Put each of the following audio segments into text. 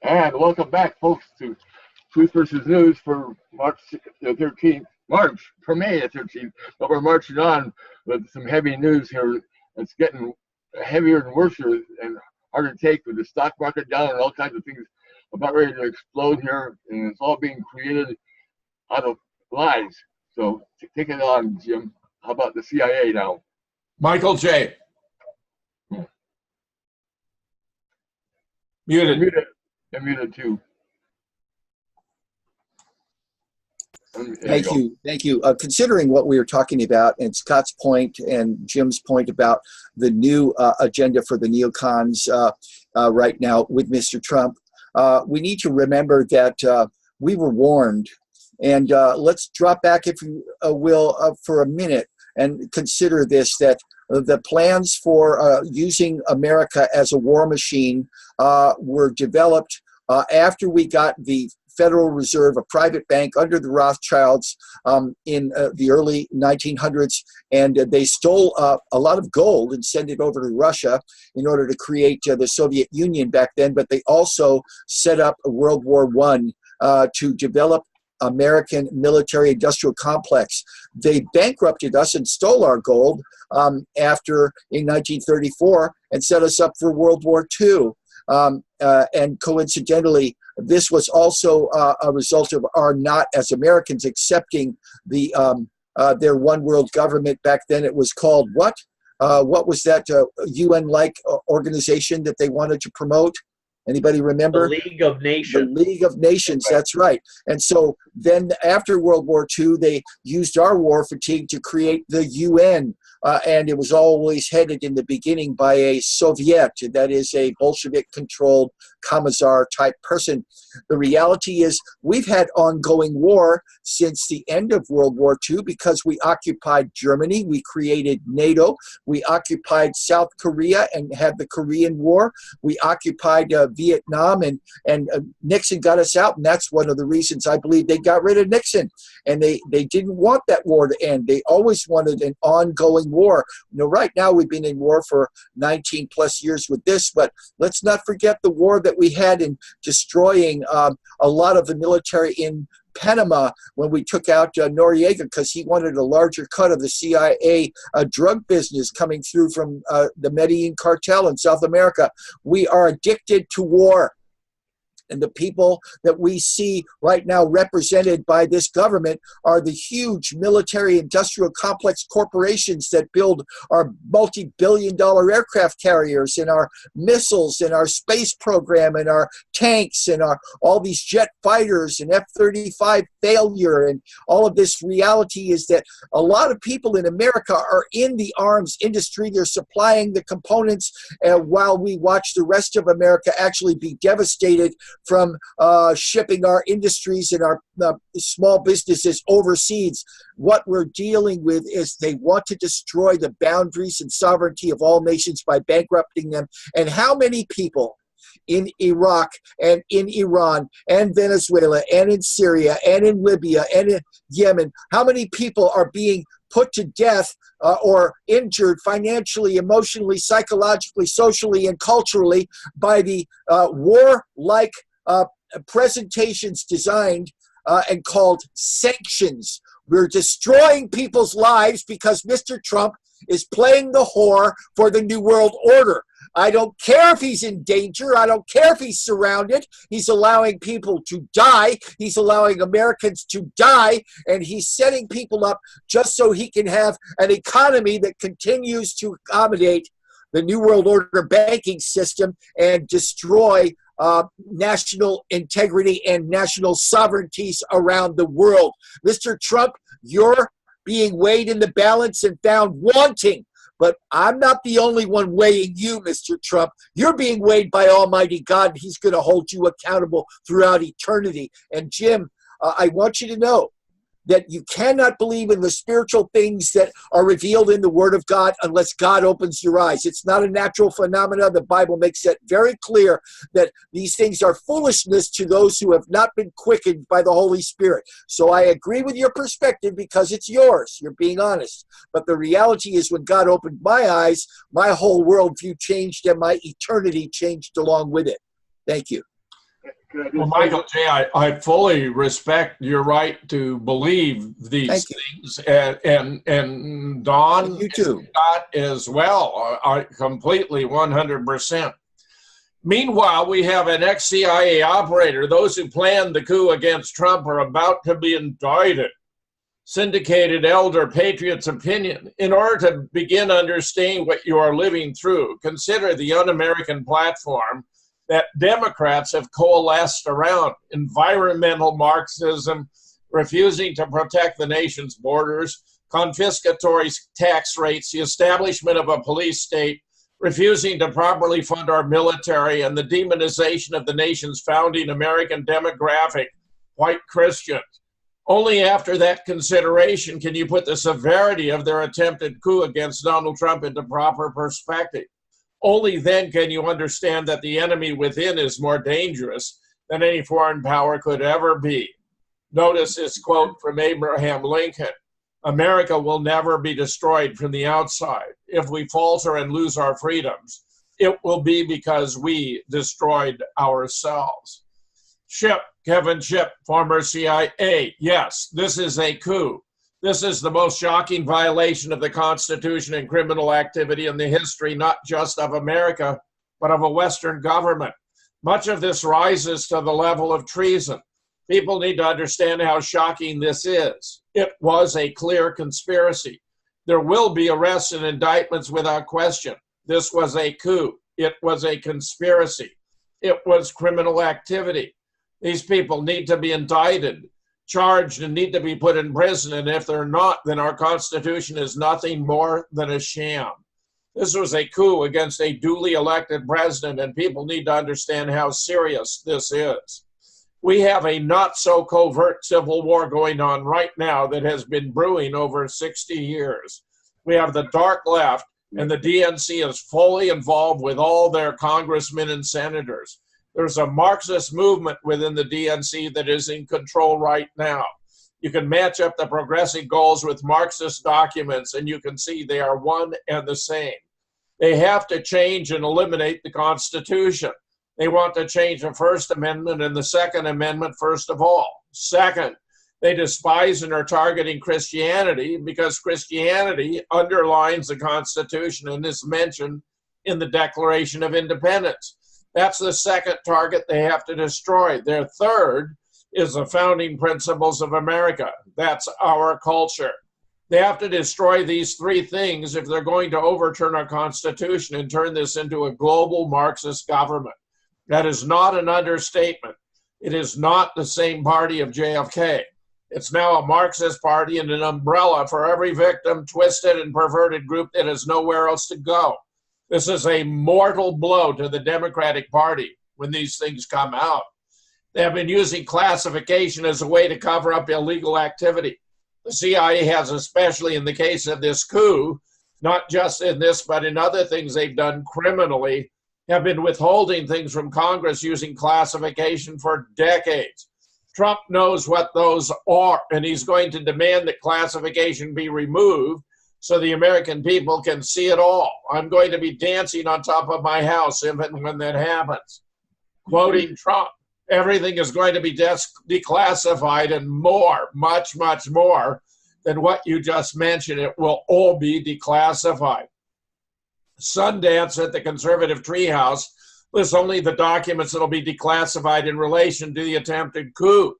And welcome back, folks, to Truth versus News for March the 13th. March, for May the 13th. But we're marching on with some heavy news here. It's getting heavier and worse and harder to take with the stock market down and all kinds of things about ready to explode here. And it's all being created out of lies. So take it on, Jim. How about the CIA now? Michael J. Muted. You're muted too. Thank you. Considering what we were talking about and Scott's point and Jim's point about the new agenda for the neocons right now with Mr. Trump, we need to remember that we were warned. And let's drop back, if you will, for a minute and consider this, that the plans for using America as a war machine were developed after we got the Federal Reserve, a private bank under the Rothschilds in the early 1900s, and they stole a lot of gold and sent it over to Russia in order to create the Soviet Union back then, but they also set up World War I to develop American military industrial complex. They bankrupted us and stole our gold after in 1934 and set us up for World War II. And coincidentally, this was also a result of our not, as Americans, accepting the their one world government. Back then it was called what? What was that UN-like organization that they wanted to promote? Anybody remember? The League of Nations. The League of Nations, that's right. And so then after World War II, they used our war fatigue to create the UN. And it was always headed in the beginning by a Soviet, that is a Bolshevik-controlled commissar-type person. The reality is we've had ongoing war since the end of World War II because we occupied Germany, we created NATO, we occupied South Korea and had the Korean War, we occupied Vietnam, and Nixon got us out, and that's one of the reasons I believe they got rid of Nixon. And they didn't want that war to end. They always wanted an ongoing war. You know, right now we've been in war for 19 plus years with this, but let's not forget the war that we had in destroying a lot of the military in Panama when we took out Noriega because he wanted a larger cut of the CIA drug business coming through from the Medellin cartel in South America. We are addicted to war. And the people that we see right now represented by this government are the huge military industrial complex corporations that build our multi-billion-dollar aircraft carriers and our missiles and our space program and our tanks and all these jet fighters and F-35 failure. And all of this reality is that a lot of people in America are in the arms industry. They're supplying the components while we watch the rest of America actually be devastated from shipping our industries and our small businesses overseas. What we're dealing with is they want to destroy the boundaries and sovereignty of all nations by bankrupting them. And how many people in Iraq and in Iran and Venezuela and in Syria and in Libya and in Yemen, how many people are being put to death or injured financially, emotionally, psychologically, socially, and culturally by the war-like presentations designed and called sanctions? We're destroying people's lives because Mr. Trump is playing the whore for the New World Order. I don't care if he's in danger. I don't care if he's surrounded. He's allowing people to die. He's allowing Americans to die. And he's setting people up just so he can have an economy that continues to accommodate the New World Order banking system and destroy national integrity and national sovereignties around the world. Mr. Trump, you're being weighed in the balance and found wanting. But I'm not the only one weighing you, Mr. Trump. You're being weighed by Almighty God, and he's going to hold you accountable throughout eternity. And Jim, I want you to know that you cannot believe in the spiritual things that are revealed in the Word of God unless God opens your eyes. It's not a natural phenomenon. The Bible makes it very clear that these things are foolishness to those who have not been quickened by the Holy Spirit. So I agree with your perspective because it's yours. You're being honest. But the reality is when God opened my eyes, my whole worldview changed and my eternity changed along with it. Thank you. Could I just Well, say Michael J., I fully respect your right to believe these Thank you. things, and Don And you and too. Scott as well. I completely 100%. Meanwhile, we have an ex-CIA operator. Those who planned the coup against Trump are about to be indicted. Syndicated elder patriot's opinion. In order to begin understanding what you are living through, consider the un-American platform that Democrats have coalesced around: environmental Marxism, refusing to protect the nation's borders, confiscatory tax rates, the establishment of a police state, refusing to properly fund our military, and the demonization of the nation's founding American demographic, white Christians. Only after that consideration can you put the severity of their attempted coup against Donald Trump into proper perspective. Only then can you understand that the enemy within is more dangerous than any foreign power could ever be. Notice this quote from Abraham Lincoln: America will never be destroyed from the outside. If we falter and lose our freedoms, it will be because we destroyed ourselves. Shipp, Kevin Shipp, former CIA. Yes, this is a coup. This is the most shocking violation of the Constitution and criminal activity in the history, not just of America, but of a Western government. Much of this rises to the level of treason. People need to understand how shocking this is. It was a clear conspiracy. There will be arrests and indictments without question. This was a coup. It was a conspiracy. It was criminal activity. These people need to be indicted, charged, and need to be put in prison. And if they're not, then our Constitution is nothing more than a sham. This was a coup against a duly elected president, and people need to understand how serious this is. We have a not so covert civil war going on right now that has been brewing over 60 years. We have the dark left, and the DNC is fully involved with all their congressmen and senators. There's a Marxist movement within the DNC that is in control right now. You can match up the progressive goals with Marxist documents, and you can see they are one and the same. They have to change and eliminate the Constitution. They want to change the First Amendment and the Second Amendment first of all. Second, they despise and are targeting Christianity because Christianity underlines the Constitution and is mentioned in the Declaration of Independence. That's the second target they have to destroy. Their third is the founding principles of America. That's our culture. They have to destroy these three things if they're going to overturn our Constitution and turn this into a global Marxist government. That is not an understatement. It is not the same party of JFK. It's now a Marxist party and an umbrella for every victim, twisted and perverted group that has nowhere else to go. This is a mortal blow to the Democratic Party when these things come out. They have been using classification as a way to cover up illegal activity. The CIA has, especially in the case of this coup, not just in this, but in other things they've done criminally, have been withholding things from Congress using classification for decades. Trump knows what those are, and he's going to demand that classification be removed so the American people can see it all. I'm going to be dancing on top of my house if and when that happens. Quoting Trump, everything is going to be declassified and more, much, much more than what you just mentioned. It will all be declassified. Sundance at the conservative treehouse lists only the documents that will be declassified in relation to the attempted coup.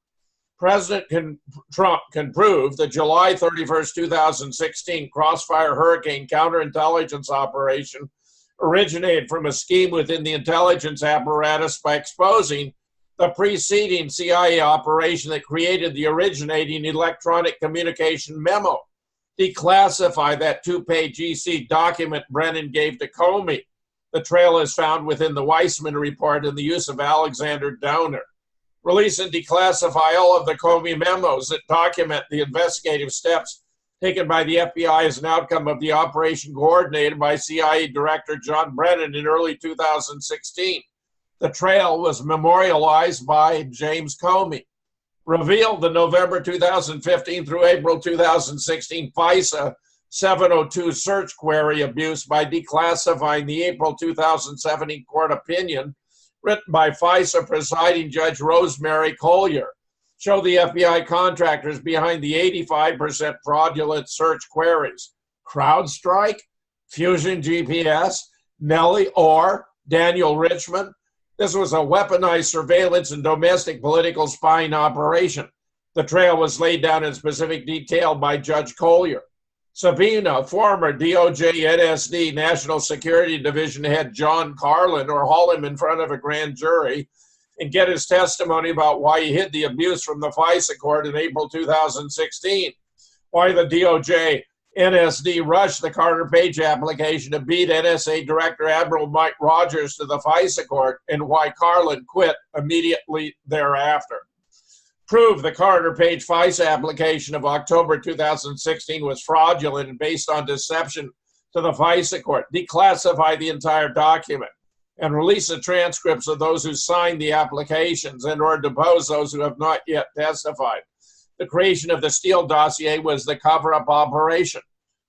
President Trump can prove the July 31st, 2016 Crossfire Hurricane counterintelligence operation originated from a scheme within the intelligence apparatus by exposing the preceding CIA operation that created the originating electronic communication memo. Declassify that two-page EC document Brennan gave to Comey. The trail is found within the Weissman report and the use of Alexander Downer. Release and declassify all of the Comey memos that document the investigative steps taken by the FBI as an outcome of the operation coordinated by CIA Director John Brennan in early 2016. The trail was memorialized by James Comey. Reveal the November 2015 through April 2016 FISA 702 search query abuse by declassifying the April 2017 court opinion written by FISA presiding Judge Rosemary Collyer, show the FBI contractors behind the 85% fraudulent search queries. CrowdStrike, Fusion GPS, Nellie Orr, Daniel Richmond. This was a weaponized surveillance and domestic political spying operation. The trail was laid down in specific detail by Judge Collyer. Subpoena former DOJ NSD National Security Division head John Carlin, or haul him in front of a grand jury and get his testimony about why he hid the abuse from the FISA court in April 2016, why the DOJ NSD rushed the Carter Page application to beat NSA Director Admiral Mike Rogers to the FISA court, and why Carlin quit immediately thereafter. Prove the Carter Page FISA application of October 2016 was fraudulent and based on deception to the FISA court. Declassify the entire document and release the transcripts of those who signed the applications and or depose those who have not yet testified. The creation of the Steele dossier was the cover-up operation.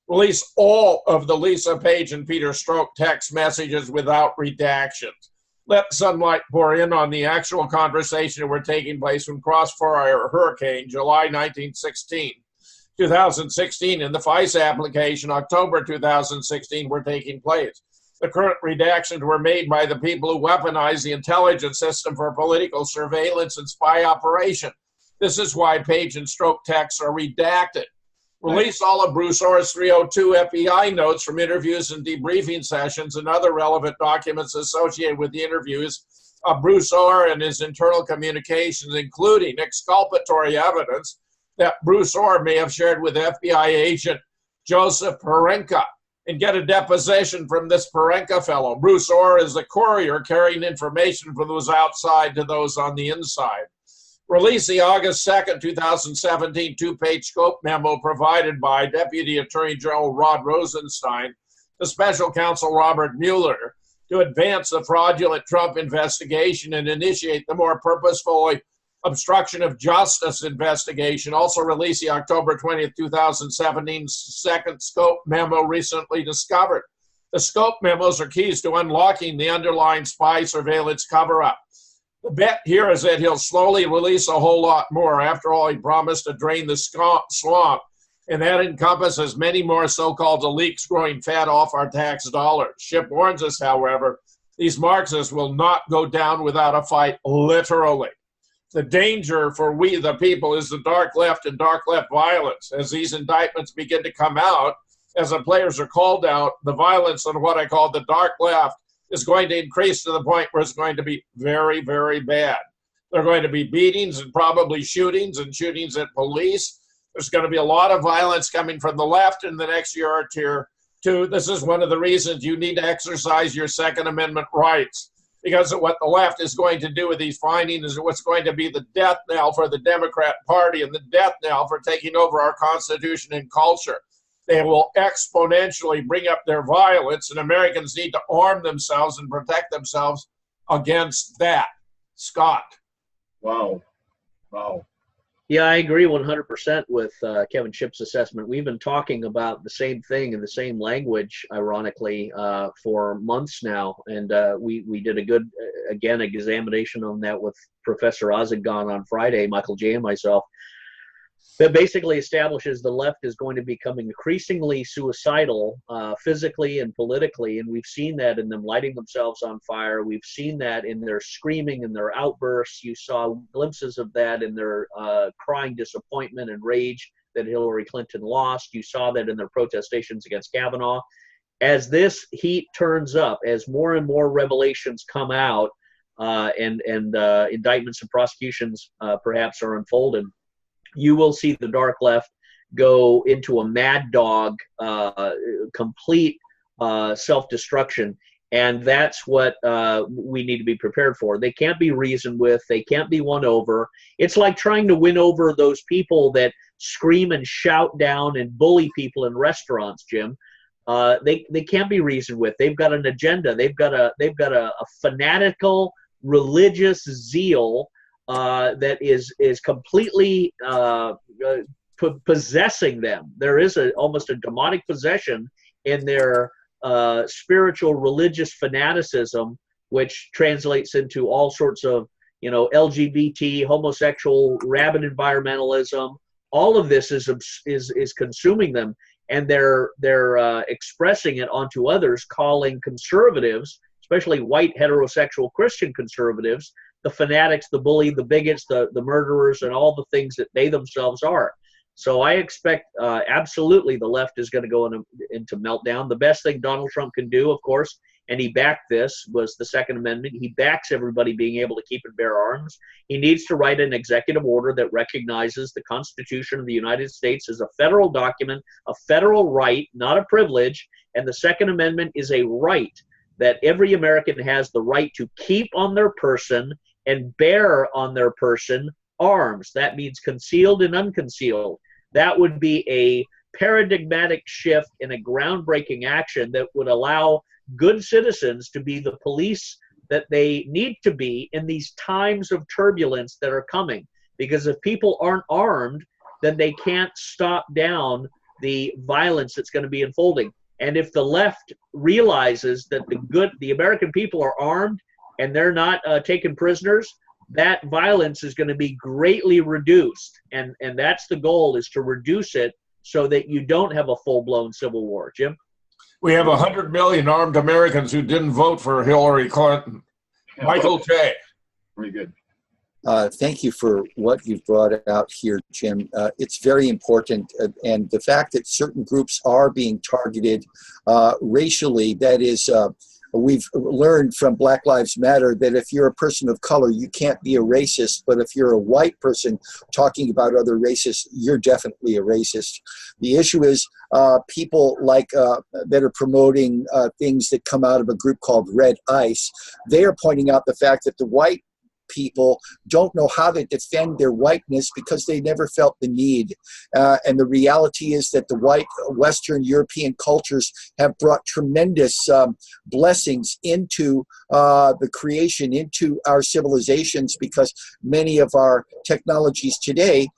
Release all of the Lisa Page and Peter Strzok text messages without redactions. Let sunlight pour in on the actual conversation that were taking place when Crossfire Hurricane, July 2016, and the FISA application, October 2016, were taking place. The current redactions were made by the people who weaponized the intelligence system for political surveillance and spy operation. This is why Page and Strzok texts are redacted. Release all of Bruce Orr's 302 FBI notes from interviews and debriefing sessions and other relevant documents associated with the interviews of Bruce Orr and his internal communications, including exculpatory evidence that Bruce Orr may have shared with FBI agent Joseph Parenka, and get a deposition from this Parenka fellow. Bruce Orr is the courier carrying information from those outside to those on the inside. Release the August 2nd, 2017 two-page scope memo provided by Deputy Attorney General Rod Rosenstein to Special Counsel Robert Mueller to advance the fraudulent Trump investigation and initiate the more purposeful obstruction of justice investigation. Also release the October 20th, 2017 second scope memo recently discovered. The scope memos are keys to unlocking the underlying spy surveillance cover-up. The bet here is that he'll slowly release a whole lot more. After all, he promised to drain the swamp, and that encompasses many more so-called leaks growing fat off our tax dollars. Schiff warns us, however, these Marxists will not go down without a fight, literally. The danger for we, the people, is the dark left and dark left violence. As these indictments begin to come out, as the players are called out, the violence on what I call the dark left is going to increase to the point where it's going to be very, very bad. There are going to be beatings and probably shootings and shootings at police. There's going to be a lot of violence coming from the left in the next year or two. This is one of the reasons you need to exercise your Second Amendment rights, because of what the left is going to do with these findings is what's going to be the death knell for the Democrat Party and the death knell for taking over our Constitution and culture. They will exponentially bring up their violence, and Americans need to arm themselves and protect themselves against that. Scott. Wow. Wow. Yeah, I agree 100% with Kevin Schiff's assessment. We've been talking about the same thing in the same language, ironically, for months now. And we did a good, again, examination on that with Professor Ozagon on Friday, Michael J. and myself. That basically establishes the left is going to become increasingly suicidal physically and politically, and we've seen that in them lighting themselves on fire. We've seen that in their screaming and their outbursts. You saw glimpses of that in their crying disappointment and rage that Hillary Clinton lost. You saw that in their protestations against Kavanaugh. As this heat turns up, as more and more revelations come out and indictments and prosecutions perhaps are unfolded, you will see the dark left go into a mad dog, complete self-destruction. And that's what we need to be prepared for. They can't be reasoned with. They can't be won over. It's like trying to win over those people that scream and shout down and bully people in restaurants, Jim. They can't be reasoned with. They've got an agenda. They've got a fanatical religious zeal that is completely possessing them. There is almost a demonic possession in their spiritual religious fanaticism, which translates into all sorts of, LGBT, homosexual, rabid environmentalism. All of this is consuming them, and they're expressing it onto others, calling conservatives, especially white heterosexual Christian conservatives, the fanatics, the bully, the bigots, the murderers, and all the things that they themselves are. So I expect absolutely the left is going to go into meltdown. The best thing Donald Trump can do, of course, and he backed this, was the Second Amendment. He backs everybody being able to keep and bear arms. He needs to write an executive order that recognizes the Constitution of the United States as a federal document, a federal right, not a privilege, and the Second Amendment is a right that every American has the right to keep on their person and bear on their person arms. That means concealed and unconcealed. That would be a paradigmatic shift in a groundbreaking action that would allow good citizens to be the police that they need to be in these times of turbulence that are coming. Because if people aren't armed, then they can't stop down the violence that's going to be unfolding. And if the left realizes that the American people are armed and they're not taken prisoners, that violence is going to be greatly reduced. And that's the goal, is to reduce it so that you don't have a full-blown civil war. Jim? We have 100 million armed Americans who didn't vote for Hillary Clinton. Michael J. Very good. Thank you for what you've brought out here, Jim. It's very important, and the fact that certain groups are being targeted racially, that is, we've learned from Black Lives Matter that if you're a person of color, you can't be a racist, but if you're a white person talking about other races, you're definitely a racist. The issue is people like that are promoting things that come out of a group called Red Ice. They are pointing out the fact that the white people don't know how to defend their whiteness because they never felt the need. And the reality is that the white Western European cultures have brought tremendous blessings into the creation, into our civilizations, because many of our technologies today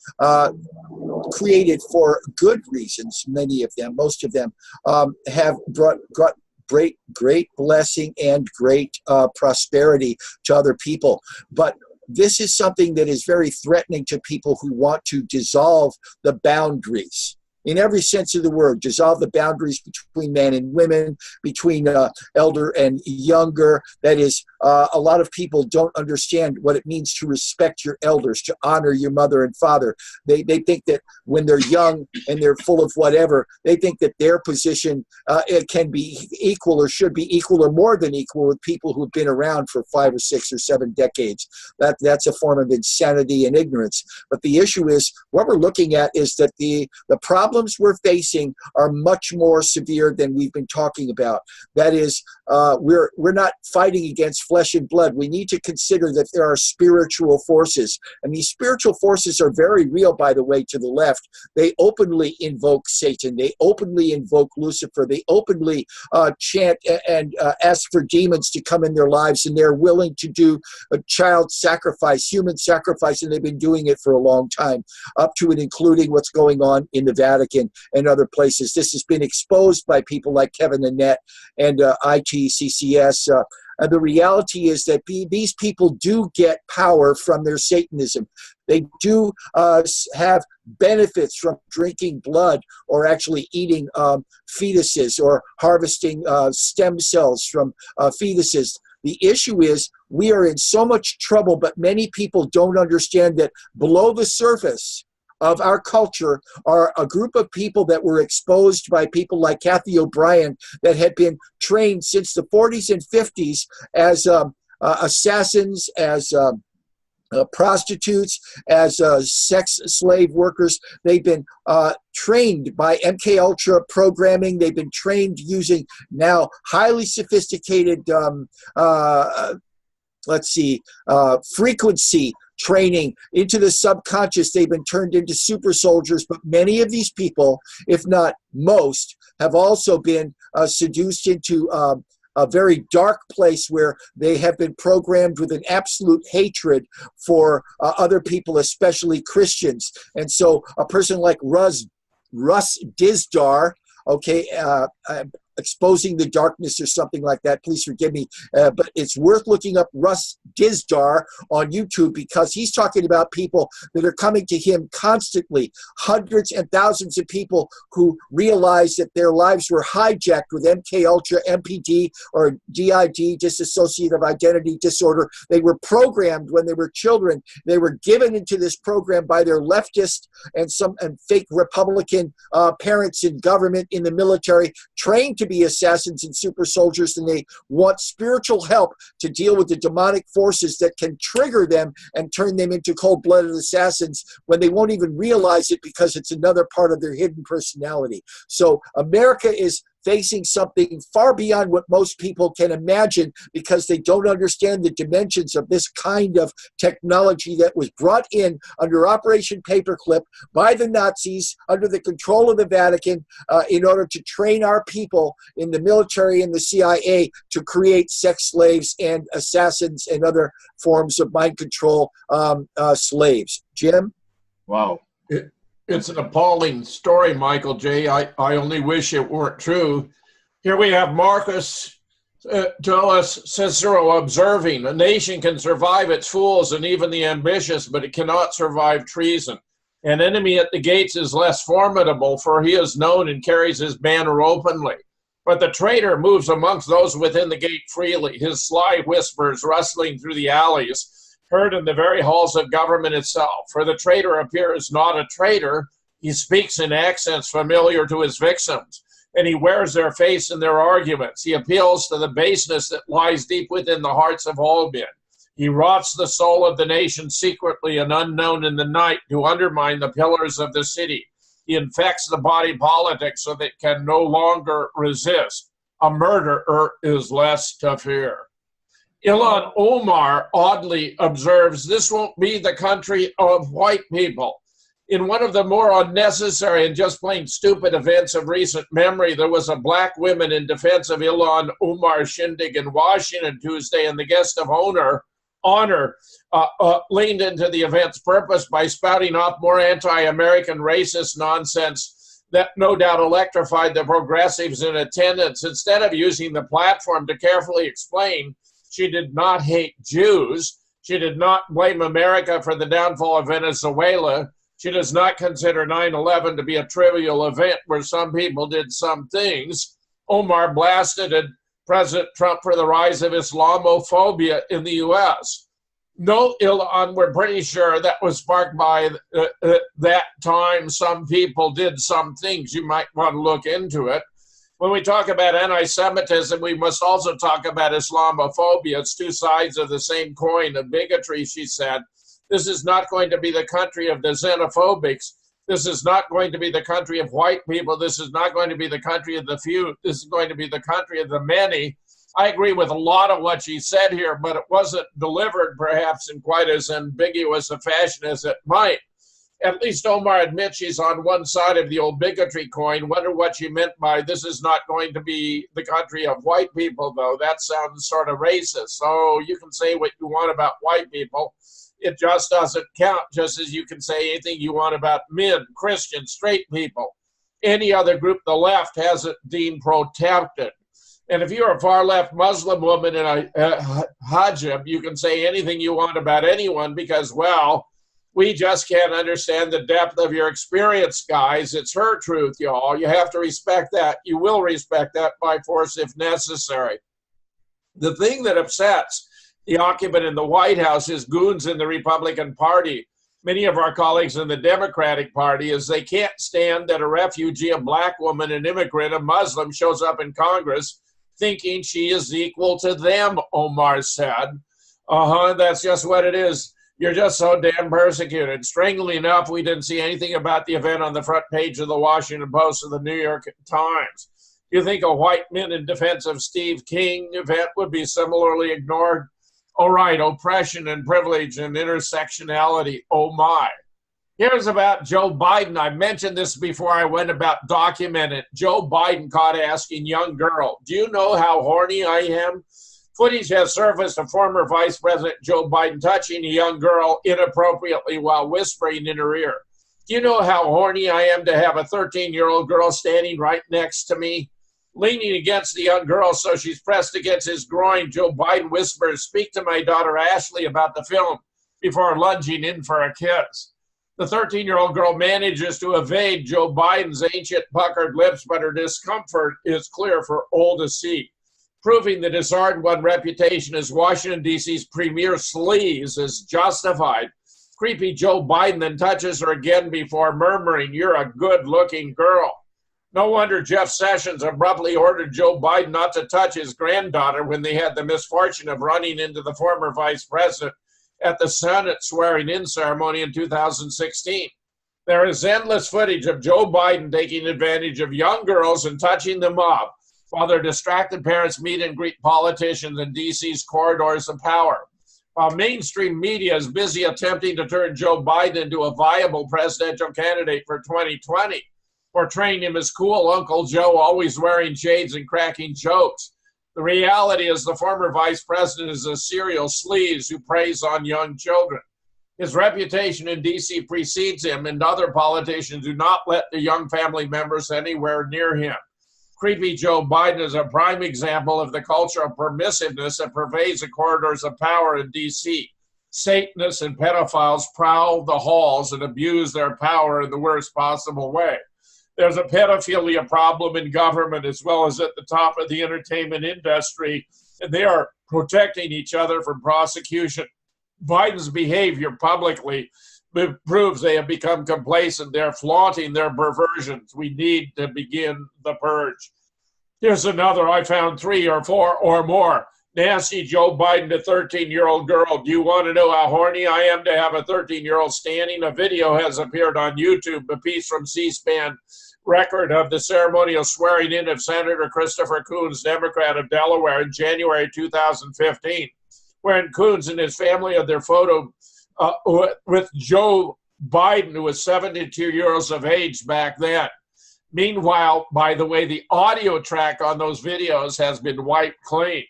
created for good reasons, many of them, most of them, have brought great blessing and great prosperity to other people. But this is something that is very threatening to people who want to dissolve the boundaries. In every sense of the word, dissolve the boundaries between men and women, between elder and younger. That is, a lot of people don't understand what it means to respect your elders, to honor your mother and father. They think that when they're young and they're full of whatever, they think that their position it can be equal or should be equal or more than equal with people who've been around for 5 or 6 or 7 decades. That's a form of insanity and ignorance. But the issue is, what we're looking at is that the problems we're facing are much more severe than we've been talking about. That is, we're not fighting against flesh and blood. We need to consider that there are spiritual forces, and these spiritual forces are very real, by the way, to the left. They openly invoke Satan. They openly invoke Lucifer. They openly chant and ask for demons to come in their lives, and they're willing to do a child sacrifice, human sacrifice, and they've been doing it for a long time, up to and including what's going on in the Vatican and other places. This has been exposed by people like Kevin Annett and ITCCS. And the reality is that these people do get power from their Satanism. They do have benefits from drinking blood or actually eating fetuses or harvesting stem cells from fetuses. The issue is we are in so much trouble, but many people don't understand that below the surface of our culture are a group of people that were exposed by people like Kathy O'Brien that had been trained since the 40s and 50s as assassins, as prostitutes, as sex slave workers. They've been trained by MK Ultra programming. They've been trained using now highly sophisticated frequency training into the subconscious. They've been turned into super soldiers, but many of these people, if not most, have also been seduced into a very dark place where they have been programmed with an absolute hatred for other people, especially Christians. And so a person like Russ Dizdar, okay, Exposing the Darkness or something like that. Please forgive me. But it's worth looking up Russ Dizdar on YouTube, because he's talking about people that are coming to him constantly, hundreds and thousands of people who realize that their lives were hijacked with MK Ultra, MPD, or DID, dissociative identity disorder. They were programmed when they were children. They were given into this program by their leftist and fake Republican parents in government, in the military, trained to be assassins and super soldiers, and they want spiritual help to deal with the demonic forces that can trigger them and turn them into cold-blooded assassins when they won't even realize it, because it's another part of their hidden personality. So America is facing something far beyond what most people can imagine, because they don't understand the dimensions of this kind of technology that was brought in under Operation Paperclip by the Nazis under the control of the Vatican in order to train our people in the military and the CIA to create sex slaves and assassins and other forms of mind control slaves. Jim? Wow. It's an appalling story, Michael J. I only wish it weren't true. Here we have Marcus Tullius Cicero observing, a nation can survive its fools and even the ambitious, but it cannot survive treason. An enemy at the gates is less formidable, for he is known and carries his banner openly. But the traitor moves amongst those within the gate freely, his sly whispers rustling through the alleys, heard in the very halls of government itself. For the traitor appears not a traitor, he speaks in accents familiar to his victims, and he wears their face in their arguments. He appeals to the baseness that lies deep within the hearts of all men. He rots the soul of the nation secretly and unknown in the night to undermine the pillars of the city. He infects the body politic so that it can no longer resist. A murderer is less to fear. Ilhan Omar oddly observes, this won't be the country of white people. In one of the more unnecessary and just plain stupid events of recent memory, there was a black woman in defense of Ilhan Omar shindig in Washington Tuesday, and the guest of honor leaned into the event's purpose by spouting off more anti-American racist nonsense that no doubt electrified the progressives in attendance. Instead of using the platform to carefully explain she did not hate Jews, she did not blame America for the downfall of Venezuela, she does not consider 9/11 to be a trivial event where some people did some things, Omar blasted at President Trump for the rise of Islamophobia in the U.S. No, Ilhan, we're pretty sure that was sparked by that time some people did some things. You might want to look into it. When we talk about anti-Semitism, we must also talk about Islamophobia. It's two sides of the same coin of bigotry, she said. This is not going to be the country of the xenophobics. This is not going to be the country of white people. This is not going to be the country of the few. This is going to be the country of the many. I agree with a lot of what she said here, but it wasn't delivered perhaps in quite as ambiguous a fashion as it might. At least Omar admits she's on one side of the old bigotry coin. Wonder what she meant by this is not going to be the country of white people, though. That sounds sort of racist. So you can say what you want about white people. It just doesn't count, just as you can say anything you want about men, Christians, straight people. Any other group the left has it deemed protected. And if you're a far-left Muslim woman in a hijab, you can say anything you want about anyone because, well, we just can't understand the depth of your experience, guys. It's her truth, y'all. You have to respect that. You will respect that by force if necessary. The thing that upsets the occupant in the White House is goons in the Republican Party. Many of our colleagues in the Democratic Party is they can't stand that a refugee, a black woman, an immigrant, a Muslim shows up in Congress thinking she is equal to them, Omar said. That's just what it is. You're just so damn persecuted. Strangely enough, we didn't see anything about the event on the front page of the Washington Post or the New York Times. Do you think a white men in defense of Steve King event would be similarly ignored? All right, oppression and privilege and intersectionality, oh my. Here's about Joe Biden. I mentioned this before I went about documenting. Joe Biden caught asking young girl, do you know how horny I am? Footage has surfaced of former Vice President Joe Biden touching a young girl inappropriately while whispering in her ear. Do you know how horny I am to have a 13-year-old girl standing right next to me? Leaning against the young girl so she's pressed against his groin, Joe Biden whispers, "Speak to my daughter Ashley about the film," before lunging in for a kiss. The 13-year-old girl manages to evade Joe Biden's ancient puckered lips, but her discomfort is clear for all to see. Proving the disheartened reputation as Washington, D.C.'s premier sleaze is justified. Creepy Joe Biden then touches her again before murmuring, "You're a good-looking girl." No wonder Jeff Sessions abruptly ordered Joe Biden not to touch his granddaughter when they had the misfortune of running into the former vice president at the Senate swearing-in ceremony in 2016. There is endless footage of Joe Biden taking advantage of young girls and touching them up while their distracted parents meet and greet politicians in D.C.'s corridors of power. While mainstream media is busy attempting to turn Joe Biden into a viable presidential candidate for 2020, portraying him as cool Uncle Joe, always wearing shades and cracking jokes, the reality is the former vice president is a serial sleaze who preys on young children. His reputation in D.C. precedes him, and other politicians do not let the young family members anywhere near him. Creepy Joe Biden is a prime example of the culture of permissiveness that pervades the corridors of power in D.C. Satanists and pedophiles prowl the halls and abuse their power in the worst possible way. There's a pedophilia problem in government as well as at the top of the entertainment industry, and they are protecting each other from prosecution. Biden's behavior publicly proves they have become complacent. They're flaunting their perversions. We need to begin the purge. Here's another. I found 3 or 4 or more. Nasty Joe Biden to 13-year-old girl. Do you want to know how horny I am to have a 13-year-old standing? A video has appeared on YouTube, a piece from C-SPAN, record of the ceremonial swearing in of Senator Christopher Coons, Democrat of Delaware, in January 2015, wherein Coons and his family had their photo with Joe Biden, who was 72 years of age back then. Meanwhile, by the way, the audio track on those videos has been wiped clean.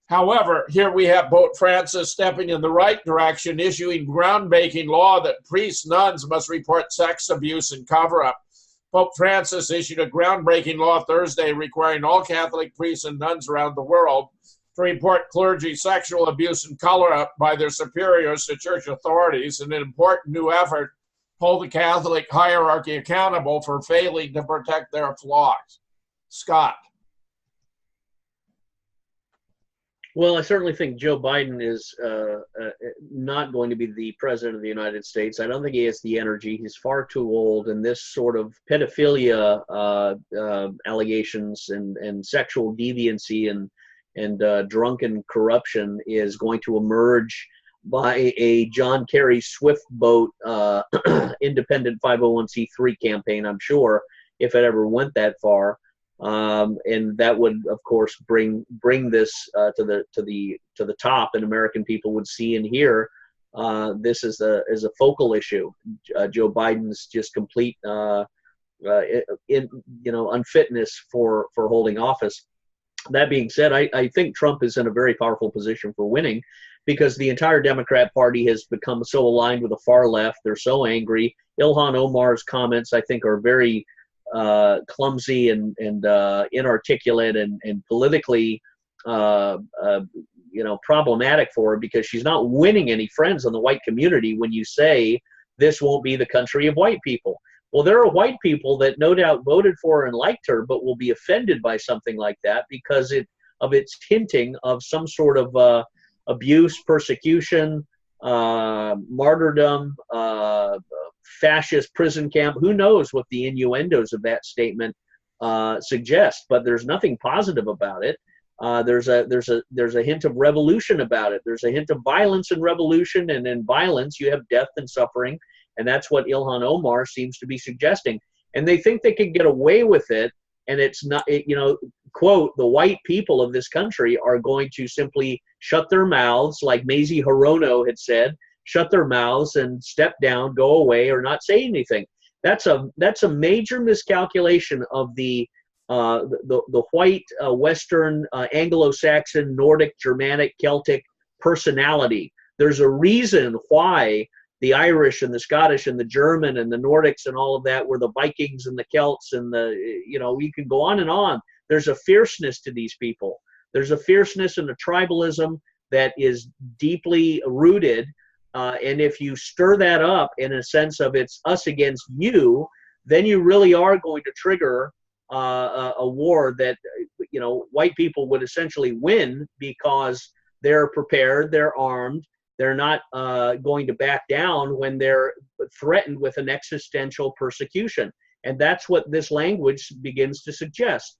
However, here we have Pope Francis stepping in the right direction, issuing groundbreaking law that priests, nuns must report sex abuse and cover-up. Pope Francis issued a groundbreaking law Thursday requiring all Catholic priests and nuns around the world to report clergy sexual abuse and cover-up by their superiors to church authorities, in an important new effort to hold the Catholic hierarchy accountable for failing to protect their flocks. Scott. Well, I certainly think Joe Biden is not going to be the president of the United States. I don't think he has the energy. He's far too old, and this sort of pedophilia allegations and sexual deviancy and drunken corruption is going to emerge by a John Kerry Swift boat independent 501c3 campaign, I'm sure, if it ever went that far. And that would, of course, bring this to the top, and American people would see and hear this as a focal issue. Joe Biden's just complete unfitness for holding office. That being said, I think Trump is in a very powerful position for winning, because the entire Democrat Party has become so aligned with the far left. They're so angry. Ilhan Omar's comments, I think, are very clumsy and inarticulate and politically problematic for her, because she's not winning any friends in the white community when you say this won't be the country of white people. Well, there are white people that no doubt voted for her and liked her, but will be offended by something like that because of its hinting of some sort of abuse, persecution, martyrdom, fascist prison camp. Who knows what the innuendos of that statement suggest? But there's nothing positive about it. There's a hint of revolution about it. There's a hint of violence and revolution, and in violence you have death and suffering, and that's what Ilhan Omar seems to be suggesting. And they think they can get away with it, and it's not, quote, the white people of this country are going to simply shut their mouths, like Mazie Hirono had said, shut their mouths and step down, go away, or not say anything. That's a major miscalculation of the white Western Anglo-Saxon, Nordic, Germanic, Celtic personality. There's a reason why the Irish and the Scottish and the German and the Nordics and all of that were the Vikings and the Celts and you can go on and on. there's a fierceness to these people. There's a fierceness and a tribalism that is deeply rooted. And if you stir that up in a sense of it's us against you, then you really are going to trigger a war that, you know, white people would essentially win because they're prepared, they're armed, they're not going to back down when they're threatened with an existential persecution. And that's what this language begins to suggest.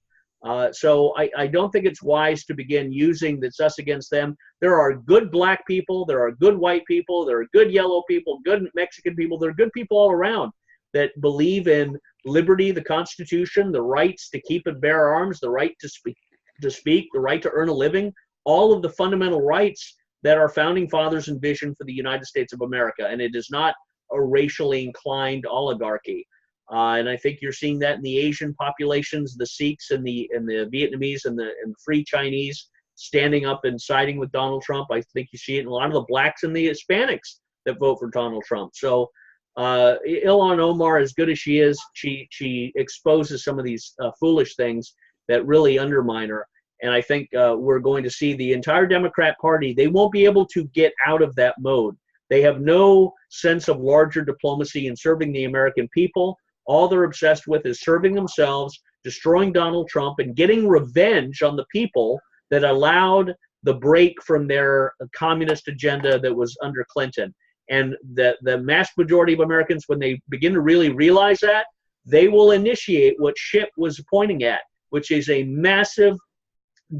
So I don't think it's wise to begin using this us against them. There are good black people, there are good white people, there are good yellow people, good Mexican people, there are good people all around that believe in liberty, the Constitution, the rights to keep and bear arms, the right to speak, the right to earn a living, all of the fundamental rights that our founding fathers envisioned for the United States of America. And it is not a racially inclined oligarchy. And I think you're seeing that in the Asian populations, the Sikhs and the Vietnamese and the Free Chinese standing up and siding with Donald Trump. I think you see it in a lot of the blacks and the Hispanics that vote for Donald Trump. So Ilhan Omar, as good as she is, she exposes some of these foolish things that really undermine her. And I think we're going to see the entire Democrat Party, they won't be able to get out of that mode. They have no sense of larger diplomacy in serving the American people. All they're obsessed with is serving themselves, destroying Donald Trump, and getting revenge on the people that allowed the break from their communist agenda that was under Clinton. And the mass majority of Americans, when they begin to really realize that, they will initiate what Schiff was pointing at, which is a massive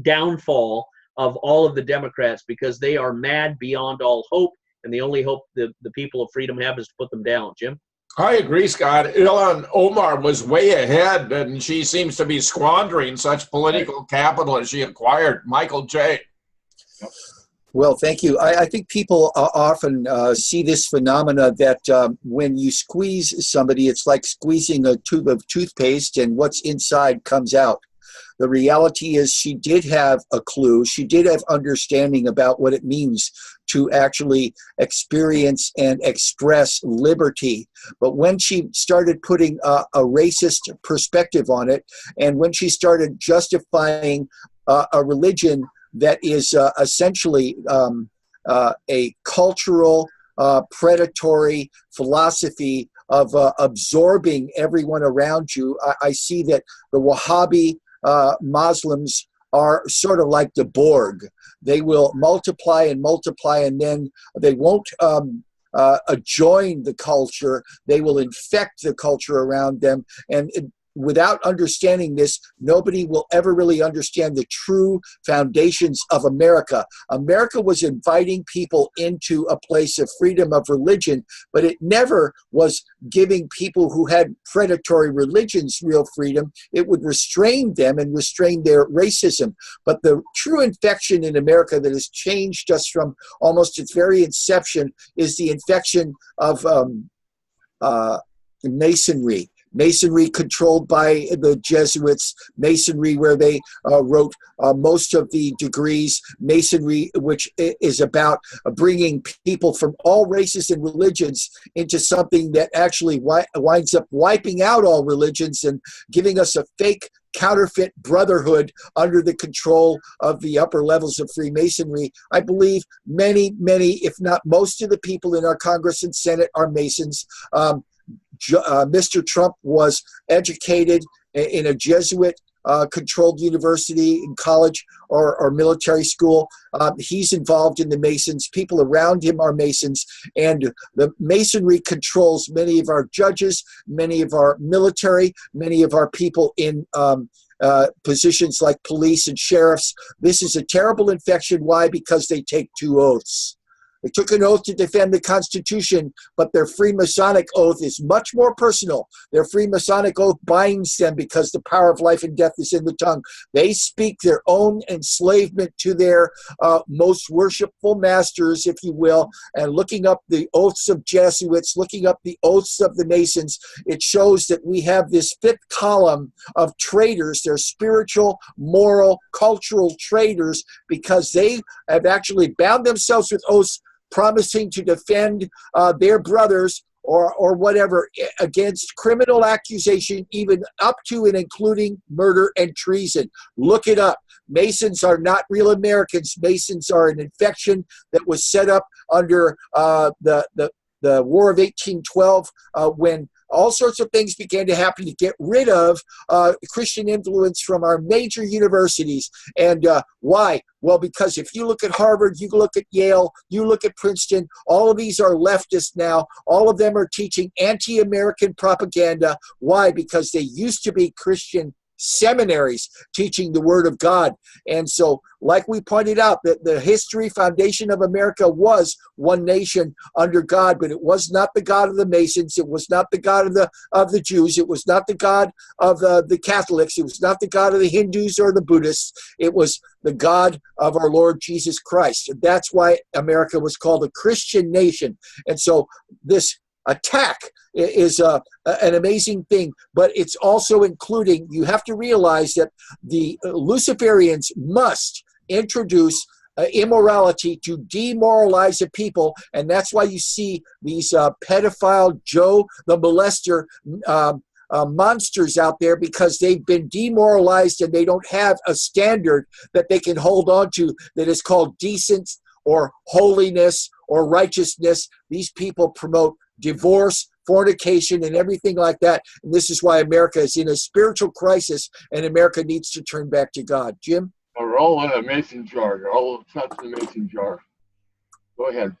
downfall of all of the Democrats, because they are mad beyond all hope, and the only hope the people of freedom have is to put them down. Jim? I agree, Scott. Ilhan Omar was way ahead, and she seems to be squandering such political capital as she acquired. Michael J. Well, thank you. I think people often see this phenomena that when you squeeze somebody, it's like squeezing a tube of toothpaste and what's inside comes out. The reality is she did have a clue. She did have understanding about what it means to actually experience and express liberty. But when she started putting a racist perspective on it, and when she started justifying a religion that is essentially a cultural, predatory philosophy of absorbing everyone around you, I see that the Wahhabi Muslims are sort of like the Borg. They will multiply and multiply, and then they won't join the culture. They will infect the culture around them. And without understanding this, nobody will ever really understand the true foundations of America. America was inviting people into a place of freedom of religion, but it never was giving people who had predatory religions real freedom. It would restrain them and restrain their racism. But the true infection in America that has changed us from almost its very inception is the infection of Masonry. Masonry controlled by the Jesuits, Masonry where they wrote most of the degrees, Masonry which is about bringing people from all races and religions into something that actually winds up wiping out all religions and giving us a fake counterfeit brotherhood under the control of the upper levels of Freemasonry. I believe many, if not most of the people in our Congress and Senate are Masons. Mr. Trump was educated in a Jesuit controlled university, in college or military school. He's involved in the Masons. People around him are Masons, and the Masonry controls many of our judges, many of our military, many of our people in positions like police and sheriffs. This is a terrible infection. Why? Because they take 2 oaths. They took an oath to defend the Constitution, but their Freemasonic oath is much more personal. Their Freemasonic oath binds them because the power of life and death is in the tongue. They speak their own enslavement to their most worshipful masters, if you will, and looking up the oaths of Jesuits, looking up the oaths of the Masons, it shows that we have this 5th column of traitors. They're spiritual, moral, cultural traitors because they have actually bound themselves with oaths promising to defend their brothers or whatever against criminal accusation, even up to and including murder and treason. Look it up. Masons are not real Americans. Masons are an infection that was set up under the War of 1812 when all sorts of things began to happen to get rid of Christian influence from our major universities. And why? Well, because if you look at Harvard, you look at Yale, you look at Princeton, all of these are leftist now. All of them are teaching anti-American propaganda. Why? Because they used to be Christian seminaries teaching the Word of God. And so, like we pointed out, that the history foundation of America was one nation under God, but it was not the God of the Masons. It was not the God of the Jews. It was not the God of the Catholics. It was not the God of the Hindus or the Buddhists. It was the God of our Lord Jesus Christ. And that's why America was called a Christian nation. And so this attack is an amazing thing, but it's also including, you have to realize that the Luciferians must introduce immorality to demoralize the people, and that's why you see these pedophile Joe the molester monsters out there, because they've been demoralized and they don't have a standard that they can hold on to that is called decent or holiness or righteousness. These people promote divorce, fornication, and everything like that. And this is why America is in a spiritual crisis, and America needs to turn back to God. Jim? We're all in a mason jar. They're all trapped in a mason jar. Go ahead.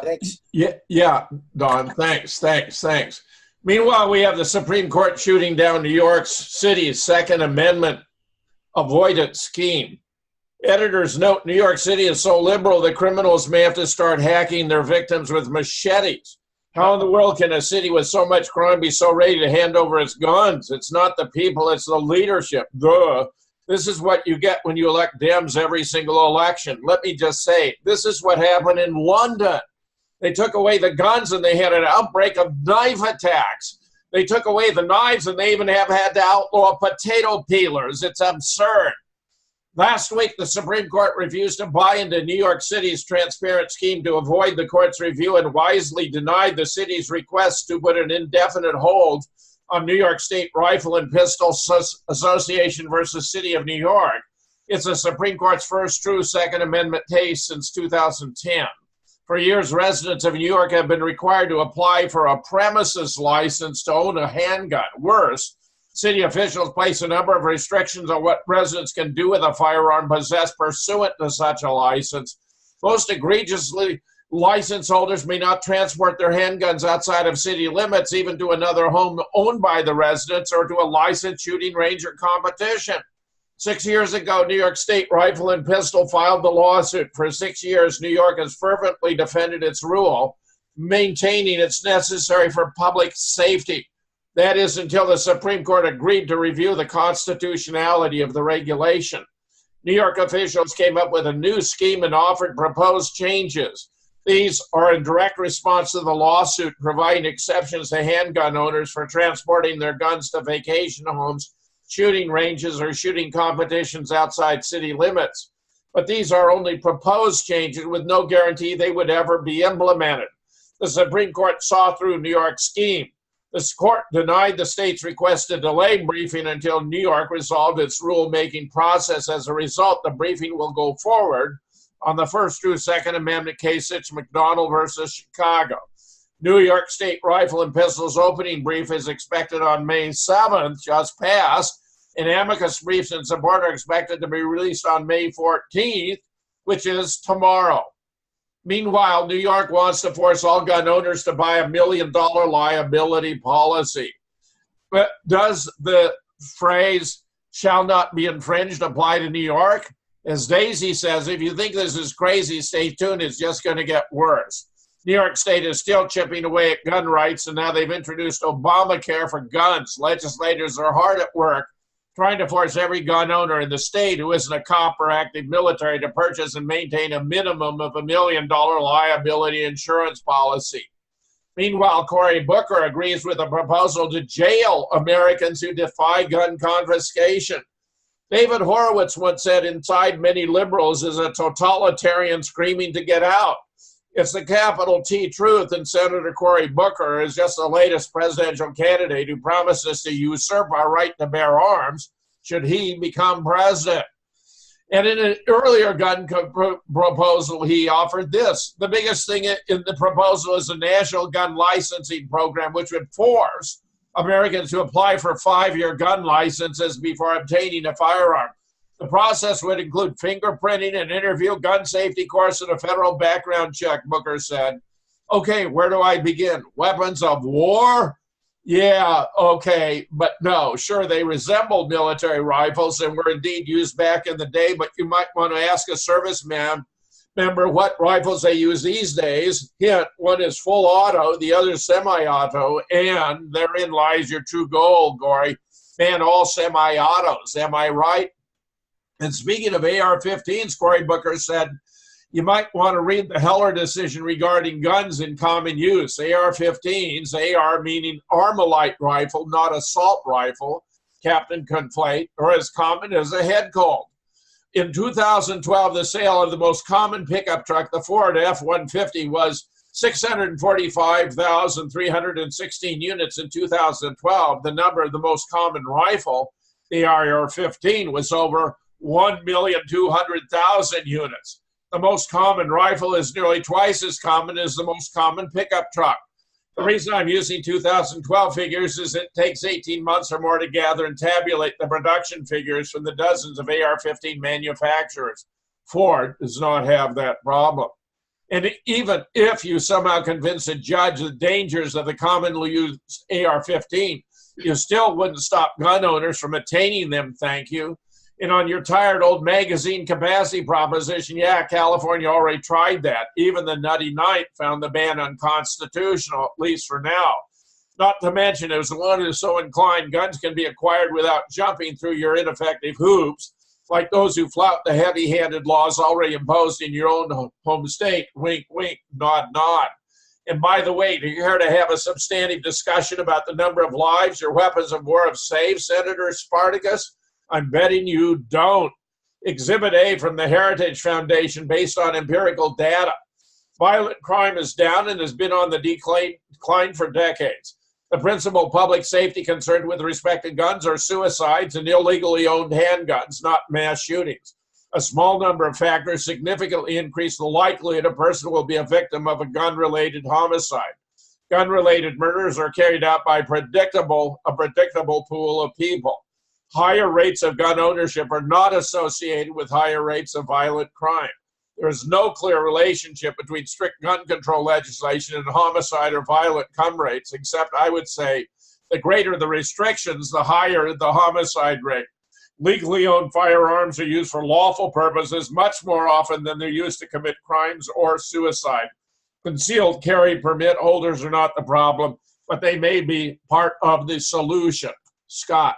Thanks. Yeah, Don. Thanks. Meanwhile, we have the Supreme Court shooting down New York City's Second Amendment avoidance scheme. Editors note New York City is so liberal that criminals may have to start hacking their victims with machetes. How in the world can a city with so much crime be so ready to hand over its guns? It's not the people, it's the leadership. Duh. This is what you get when you elect Dems every single election. Let me just say, this is what happened in London. They took away the guns and they had an outbreak of knife attacks. They took away the knives and they even have had to outlaw potato peelers. It's absurd. Last week, the Supreme Court refused to buy into New York City's transparent scheme to avoid the court's review and wisely denied the city's request to put an indefinite hold on New York State Rifle and Pistol Association versus City of New York. It's the Supreme Court's first true Second Amendment case since 2010. For years, residents of New York have been required to apply for a premises license to own a handgun. Worse, city officials place a number of restrictions on what residents can do with a firearm possessed pursuant to such a license. Most egregiously, license holders may not transport their handguns outside of city limits, even to another home owned by the residents or to a licensed shooting range or competition. 6 years ago, New York State Rifle and Pistol filed the lawsuit. For 6 years, New York has fervently defended its rule, maintaining it's necessary for public safety. That is until the Supreme Court agreed to review the constitutionality of the regulation. New York officials came up with a new scheme and offered proposed changes. These are in direct response to the lawsuit, providing exceptions to handgun owners for transporting their guns to vacation homes, shooting ranges, or shooting competitions outside city limits. But these are only proposed changes with no guarantee they would ever be implemented. The Supreme Court saw through New York's scheme. The court denied the state's request to delay briefing until New York resolved its rulemaking process. As a result, the briefing will go forward on the first true Second Amendment case, it's McDonald versus Chicago. New York State Rifle and Pistol's opening brief is expected on May 7th, just passed, and amicus briefs in support are expected to be released on May 14th, which is tomorrow. Meanwhile, New York wants to force all gun owners to buy $1 million liability policy. But does the phrase "shall not be infringed" apply to New York? As Daisy says, if you think this is crazy, stay tuned. It's just going to get worse. New York State is still chipping away at gun rights, and now they've introduced Obamacare for guns. Legislators are hard at work trying to force every gun owner in the state who isn't a cop or active military to purchase and maintain a minimum of $1 million liability insurance policy. Meanwhile, Cory Booker agrees with a proposal to jail Americans who defy gun confiscation. David Horowitz once said, inside many liberals is a totalitarian screaming to get out. It's the capital T truth, and Senator Cory Booker is just the latest presidential candidate who promises to usurp our right to bear arms should he become president. And in an earlier gun proposal, he offered this. The biggest thing in the proposal is a national gun licensing program, which would force Americans to apply for 5-year gun licenses before obtaining a firearm. The process would include fingerprinting, an interview, gun safety course, and a federal background check, Booker said. Okay, where do I begin? Weapons of war? Yeah, okay, but no, sure, they resemble military rifles and were indeed used back in the day, but you might want to ask a serviceman member what rifles they use these days. Hint, one is full auto, the other is semi-auto, and therein lies your true goal, Gory. Man, all semi-autos, am I right? And speaking of AR-15s, Cory Booker said, you might want to read the Heller decision regarding guns in common use. AR-15s, AR meaning Armalite rifle, not assault rifle, Captain Conflate, or as common as a head cold. In 2012, the sale of the most common pickup truck, the Ford F-150, was 645,316 units in 2012. The number of the most common rifle, the AR-15, was over 1,200,000 units. The most common rifle is nearly twice as common as the most common pickup truck. The reason I'm using 2012 figures is it takes 18 months or more to gather and tabulate the production figures from the dozens of AR-15 manufacturers. Ford does not have that problem. And even if you somehow convince a judge the dangers of the commonly used AR-15, you still wouldn't stop gun owners from attaining them, thank you. And on your tired old magazine capacity proposition, yeah, California already tried that. Even the Nutty Knight found the ban unconstitutional, at least for now. Not to mention, as one is so inclined, guns can be acquired without jumping through your ineffective hoops, like those who flout the heavy-handed laws already imposed in your own home state. Wink, wink, nod, nod. And by the way, do you care to have a substantive discussion about the number of lives your weapons of war have saved, Senator Spartacus? I'm betting you don't. Exhibit A from the Heritage Foundation based on empirical data. Violent crime is down and has been on the decline for decades. The principal public safety concern with respect to guns are suicides and illegally owned handguns, not mass shootings. A small number of factors significantly increase the likelihood a person will be a victim of a gun-related homicide. Gun-related murders are carried out by a predictable pool of people. Higher rates of gun ownership are not associated with higher rates of violent crime. There is no clear relationship between strict gun control legislation and homicide or violent crime rates, except I would say the greater the restrictions, the higher the homicide rate. Legally owned firearms are used for lawful purposes much more often than they're used to commit crimes or suicide. Concealed carry permit holders are not the problem, but they may be part of the solution. Scott.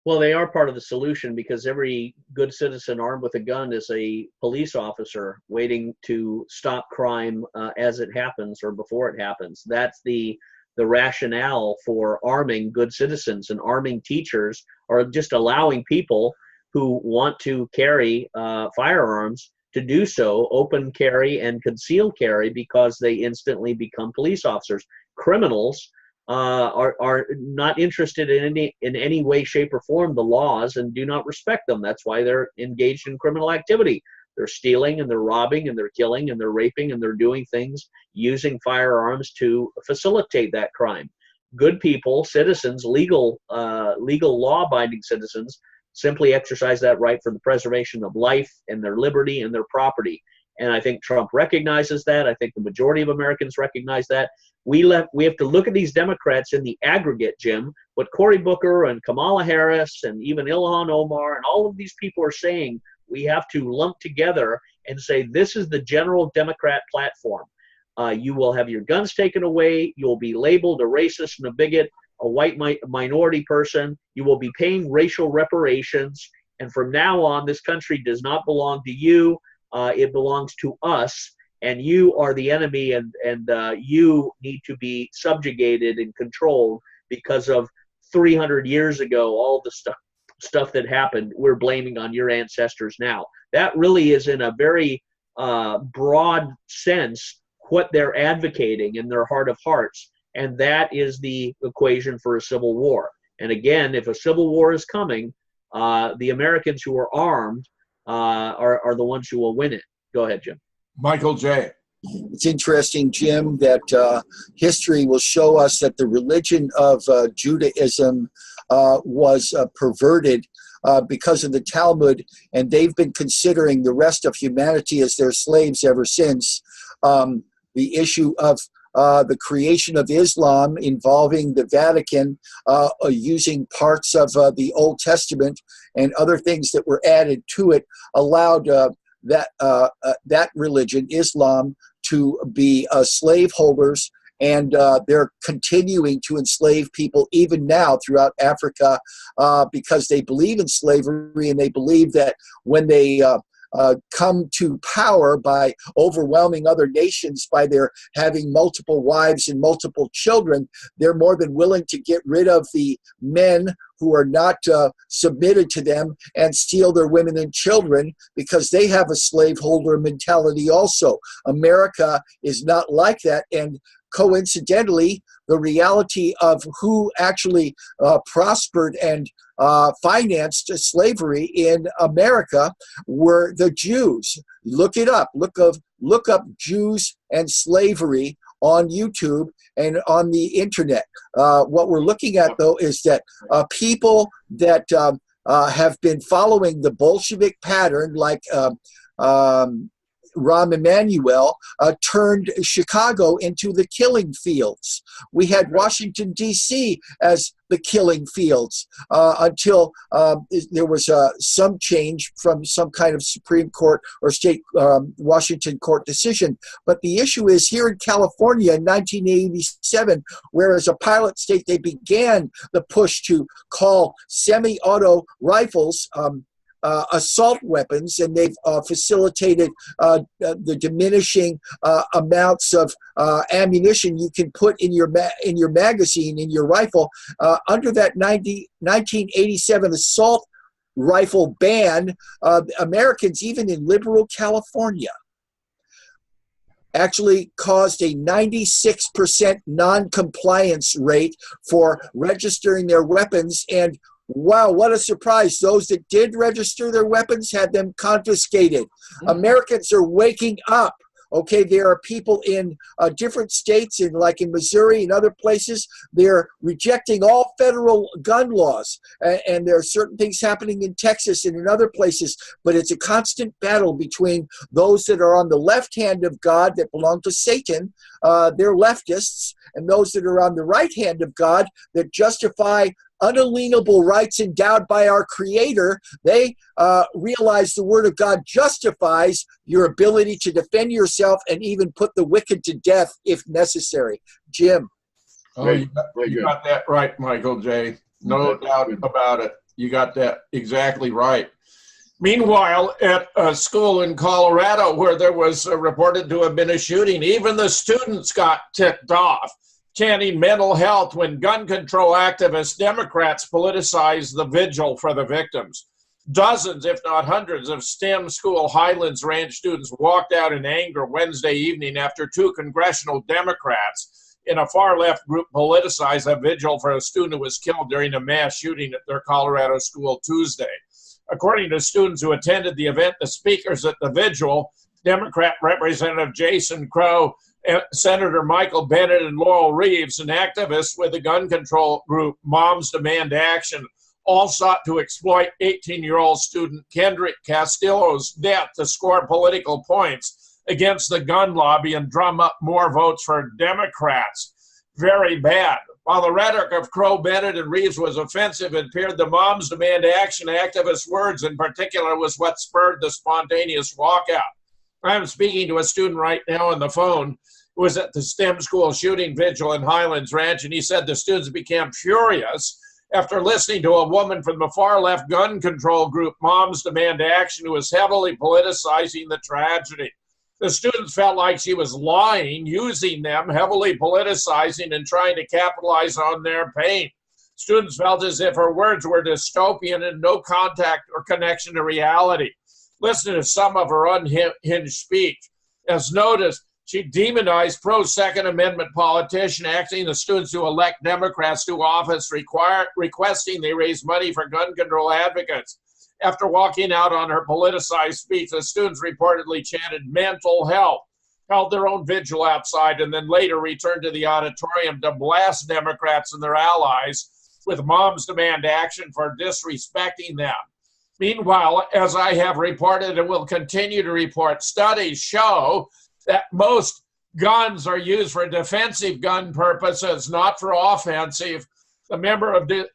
Well, they are part of the solution because every good citizen armed with a gun is a police officer waiting to stop crime as it happens or before it happens. That's the rationale for arming good citizens and arming teachers, or just allowing people who want to carry firearms to do so, open carry and concealed carry, because they instantly become police officers. Criminals are not interested in any way, shape, or form the laws and do not respect them. That's why they're engaged in criminal activity. They're stealing and they're robbing and they're killing and they're raping and they're doing things using firearms to facilitate that crime. Good people, citizens, legal law-abiding citizens simply exercise that right for the preservation of life and their liberty and their property. And I think Trump recognizes that. I think the majority of Americans recognize that. We have to look at these Democrats in the aggregate, Jim. What Cory Booker and Kamala Harris and even Ilhan Omar and all of these people are saying, we have to lump together and say this is the general Democrat platform. You will have your guns taken away. You'll be labeled a racist and a bigot, a white minority person. You will be paying racial reparations. And from now on, this country does not belong to you. It belongs to us. And you are the enemy, and you need to be subjugated and controlled because of 300 years ago, all the stuff that happened, we're blaming on your ancestors now. That really is in a very broad sense what they're advocating in their heart of hearts. And that is the equation for a civil war. And again, if a civil war is coming, the Americans who are armed are the ones who will win it. Go ahead, Jim. Michael J. It's interesting, Jim, that history will show us that the religion of Judaism was perverted because of the Talmud, and they've been considering the rest of humanity as their slaves ever since. The issue of the creation of Islam involving the Vatican using parts of the Old Testament and other things that were added to it allowed that religion, Islam, to be slaveholders, and they're continuing to enslave people even now throughout Africa because they believe in slavery, and they believe that when they come to power by overwhelming other nations by their having multiple wives and multiple children, they're more than willing to get rid of the men who are not submitted to them and steal their women and children because they have a slaveholder mentality also. America is not like that, and coincidentally, the reality of who actually prospered and financed slavery in America were the Jews. Look it up. Look up Jews and slavery on YouTube and on the internet. What we're looking at, though, is that people that have been following the Bolshevik pattern, like Rahm Emanuel, turned Chicago into the killing fields. We had Washington, D.C. as the killing fields until there was some change from some kind of Supreme Court or state Washington court decision. But the issue is here in California in 1987, whereas a pilot state, they began the push to call semi-auto rifles assault weapons, and they've facilitated the diminishing amounts of ammunition you can put in your magazine, in your rifle. Under that 1987 assault rifle ban, Americans, even in liberal California, actually caused a 96% non-compliance rate for registering their weapons. And wow, what a surprise. Those that did register their weapons had them confiscated. Americans are waking up. Okay, there are people in different states, like in Missouri and other places, they're rejecting all federal gun laws. And there are certain things happening in Texas and in other places, but it's a constant battle between those that are on the left hand of God that belong to Satan, they're leftists, and those that are on the right hand of God that justify unalienable rights endowed by our Creator. They realize the Word of God justifies your ability to defend yourself and even put the wicked to death if necessary. Jim. Oh, you got that right, Michael J. No doubt about it. You got that exactly right. Meanwhile, at a school in Colorado where there was reported to have been a shooting, even the students got ticked off, chanting mental health when gun control activist Democrats politicized the vigil for the victims. Dozens, if not hundreds, of STEM school Highlands Ranch students walked out in anger Wednesday evening after two congressional Democrats in a far-left group politicized a vigil for a student who was killed during a mass shooting at their Colorado school Tuesday. According to students who attended the event, the speakers at the vigil, Democrat Representative Jason Crow, Senator Michael Bennet, and Laurel Reeves, an activist with the gun control group Moms Demand Action, all sought to exploit 18-year-old student Kendrick Castillo's death to score political points against the gun lobby and drum up more votes for Democrats. Very bad. While the rhetoric of Crow, Bennett, and Reeves was offensive, it appeared the Moms Demand Action activists' words in particular was what spurred the spontaneous walkout. I'm speaking to a student right now on the phone who was at the STEM school shooting vigil in Highlands Ranch, and he said the students became furious after listening to a woman from the far-left gun control group Moms Demand Action who was heavily politicizing the tragedy. The students felt like she was lying, using them, heavily politicizing, and trying to capitalize on their pain. Students felt as if her words were dystopian and no contact or connection to reality. Listen to some of her unhinged speech. As noticed, she demonized pro-Second Amendment politician, asking the students to elect Democrats to office, requesting they raise money for gun control advocates. After walking out on her politicized speech, the students reportedly chanted mental health, held their own vigil outside, and then later returned to the auditorium to blast Democrats and their allies with moms demand action for disrespecting them. Meanwhile, as I have reported and will continue to report, studies show that most guns are used for defensive gun purposes, not for offensive. A member of the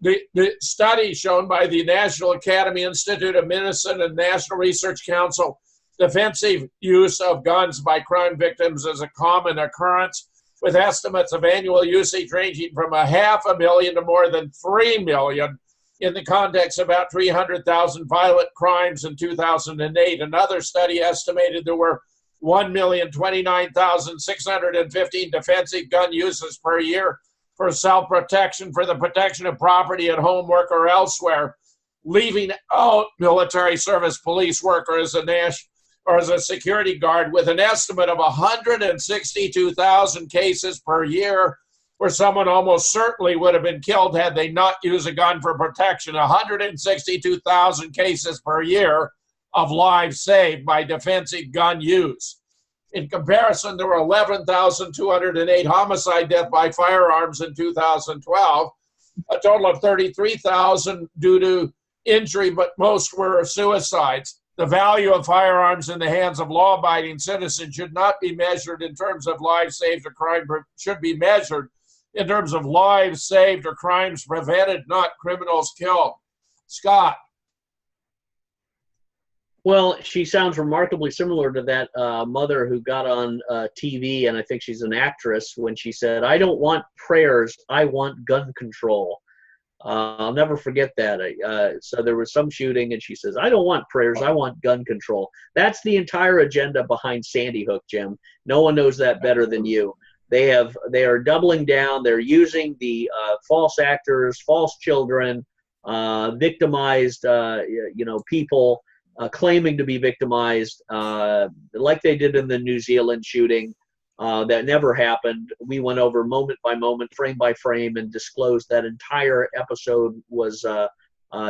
study shown by the National Academy Institute of Medicine and National Research Council, defensive use of guns by crime victims is a common occurrence, with estimates of annual usage ranging from 500,000 to more than 3 million. In the context of about 300,000 violent crimes in 2008, another study estimated there were 1,029,615 defensive gun uses per year for self-protection, for the protection of property at home, work, or elsewhere, leaving out military service police work or as a security guard, with an estimate of 162,000 cases per year where someone almost certainly would have been killed had they not used a gun for protection. 162,000 cases per year of lives saved by defensive gun use. In comparison, there were 11,208 homicide deaths by firearms in 2012, a total of 33,000 due to injury, but most were suicides. The value of firearms in the hands of law-abiding citizens should not be measured in terms of lives saved or crime, should be measured in terms of lives saved or crimes prevented, not criminals killed. Scott. Well, she sounds remarkably similar to that mother who got on TV, and I think she's an actress, when she said, "I don't want prayers, I want gun control." I'll never forget that. So there was some shooting, and she says, "I don't want prayers, I want gun control." That's the entire agenda behind Sandy Hook, Jim. No one knows that better than you. They are doubling down. They're using the false actors, false children, victimized people, claiming to be victimized, like they did in the New Zealand shooting. That never happened. We went over moment by moment, frame by frame, and disclosed that entire episode was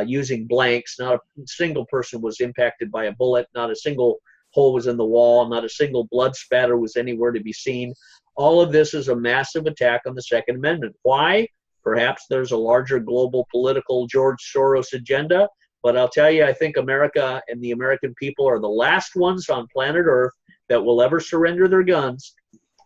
using blanks. Not a single person was impacted by a bullet. Not a single hole was in the wall. Not a single blood spatter was anywhere to be seen. All of this is a massive attack on the Second Amendment. Why? Perhaps there's a larger global political George Soros agenda. But I'll tell you, I think America and the American people are the last ones on planet Earth that will ever surrender their guns.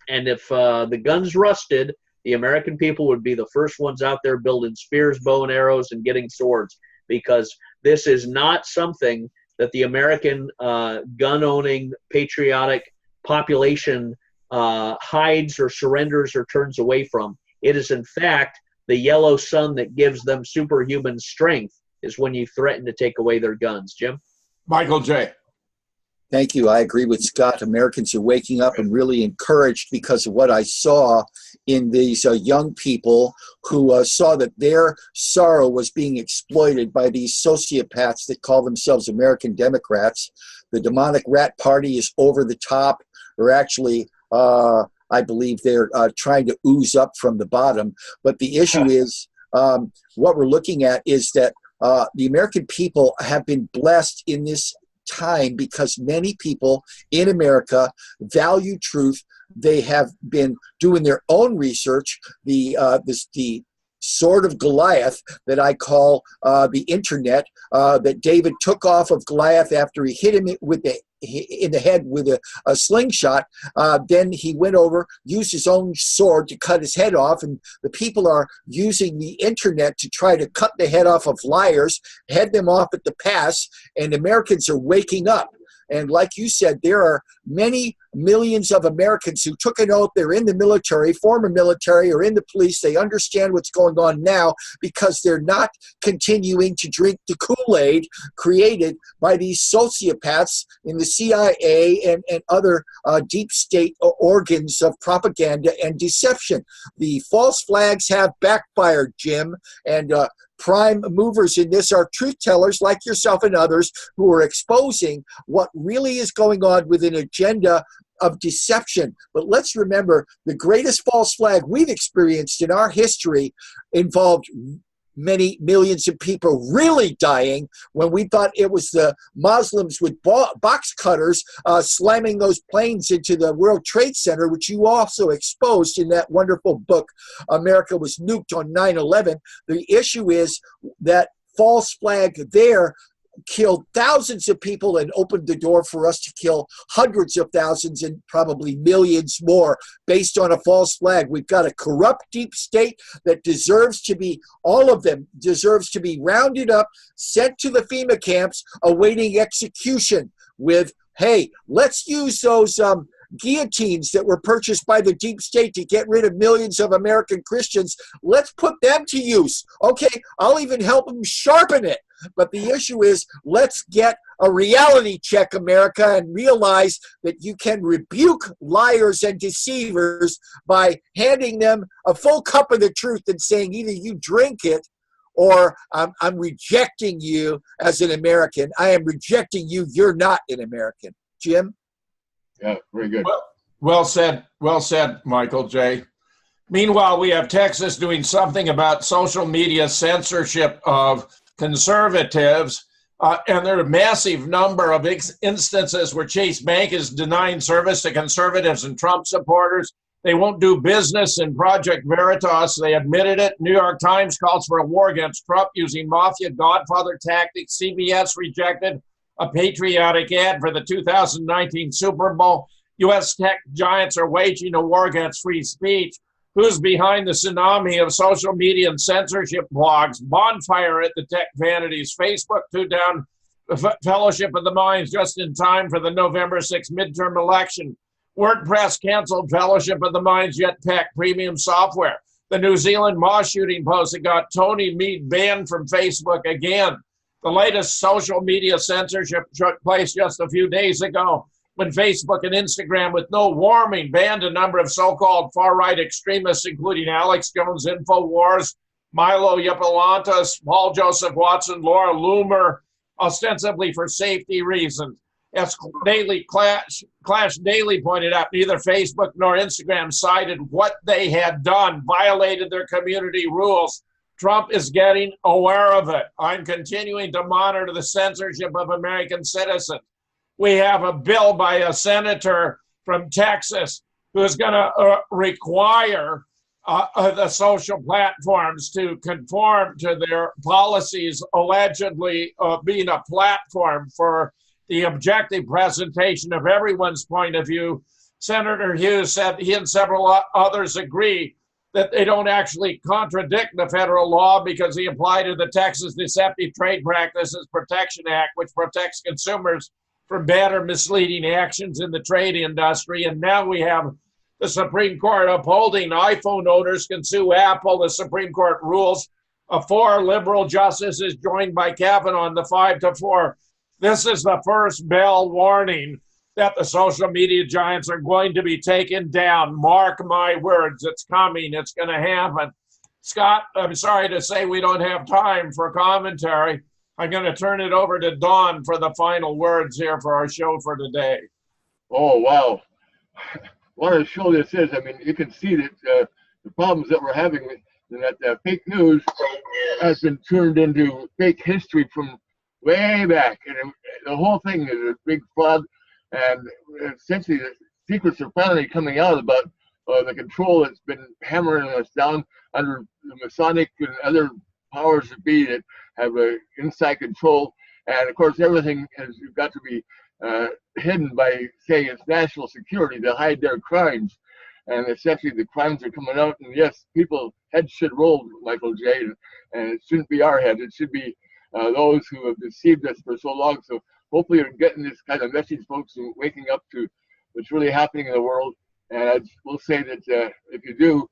And if the guns rusted, the American people would be the first ones out there building spears, bow and arrows, and getting swords, because this is not something that the American gun-owning, patriotic population hides or surrenders or turns away from. It is, in fact, the yellow sun that gives them superhuman strength, is when you threaten to take away their guns. Jim? Michael J. Thank you. I agree with Scott. Americans are waking up and really encouraged because of what I saw in these young people who saw that their sorrow was being exploited by these sociopaths that call themselves American Democrats. The demonic rat party is over the top, or actually, I believe they're trying to ooze up from the bottom. But the issue is, what we're looking at is that the American people have been blessed in this time because many people in America value truth. They have been doing their own research. The sword of Goliath that I call the internet, that David took off of Goliath after he hit him in the head with a slingshot. Then he went over, used his own sword to cut his head off, and the people are using the internet to try to cut the head off of liars, head them off at the pass, and Americans are waking up. And like you said, there are many millions of Americans who took an oath. They're in the military, former military, or in the police. They understand what's going on now because they're not continuing to drink the Kool-Aid created by these sociopaths in the CIA and other deep state organs of propaganda and deception. The false flags have backfired, Jim, and prime movers in this are truth tellers like yourself and others who are exposing what really is going on with an agenda of deception. But let's remember, the greatest false flag we've experienced in our history involved many millions of people really dying when we thought it was the Muslims with box cutters slamming those planes into the World Trade Center, which you also exposed in that wonderful book, America Was Nuked on 9/11. The issue is that false flag there killed thousands of people and opened the door for us to kill hundreds of thousands and probably millions more based on a false flag. We've got a corrupt deep state that deserves to be, all of them deserves to be rounded up, sent to the FEMA camps, awaiting execution with, hey, let's use those guillotines that were purchased by the deep state to get rid of millions of American Christians. Let's put them to use. Okay, I'll even help them sharpen it. But the issue is, let's get a reality check, America, and realize that you can rebuke liars and deceivers by handing them a full cup of the truth and saying either you drink it or I'm rejecting you as an American. I am rejecting you. You're not an American. Jim? Yeah, very good. Well said, Michael J. Meanwhile, we have Texas doing something about social media censorship of conservatives, and there are a massive number of instances where Chase Bank is denying service to conservatives and Trump supporters. They won't do business in Project Veritas. They admitted it. New York Times calls for a war against Trump using mafia godfather tactics. CBS rejected a patriotic ad for the 2019 Super Bowl. U.S. tech giants are waging a war against free speech. Who's behind the tsunami of social media and censorship blogs? Bonfire at the Tech Vanities. Facebook took down the Fellowship of the Minds just in time for the November 6th midterm election. WordPress canceled Fellowship of the Minds Jetpack premium software. The New Zealand mass shooting post that got Tony Mead banned from Facebook again. The latest social media censorship took place just a few days ago when Facebook and Instagram, with no warning, banned a number of so-called far-right extremists, including Alex Jones, InfoWars, Milo Yiannopoulos, Paul Joseph Watson, Laura Loomer, ostensibly for safety reasons. As Clash Daily pointed out, neither Facebook nor Instagram cited what they had done, violated their community rules. Trump is getting aware of it. I'm continuing to monitor the censorship of American citizens. We have a bill by a senator from Texas who is going to require the social platforms to conform to their policies, allegedly being a platform for the objective presentation of everyone's point of view. Senator Hughes said he and several others agree that they don't actually contradict the federal law because he applied to the Texas Deceptive Trade Practices Protection Act, which protects consumers from bad or misleading actions in the trade industry. And now we have the Supreme Court upholding iPhone owners can sue Apple. The Supreme Court rules. 4 liberal justices joined by Kavanaugh on the 5-4. This is the first bell warning that the social media giants are going to be taken down. Mark my words, it's coming. It's going to happen. Scott, I'm sorry to say we don't have time for commentary. I'm going to turn it over to Don for the final words here for our show for today. Oh, wow. What a show this is. I mean, you can see that the problems that we're having, and that fake news has been turned into fake history from way back. And the whole thing is a big fraud. And essentially, the secrets are finally coming out about the control that's been hammering us down under the Masonic and other powers that be that have inside control. And of course, everything has got to be hidden by saying it's national security to hide their crimes. And essentially, the crimes are coming out. And yes, people heads should roll, Michael J. And it shouldn't be our head. It should be those who have deceived us for so long. So hopefully, you're getting this kind of message, folks, and waking up to what's really happening in the world. And I will say that if you do,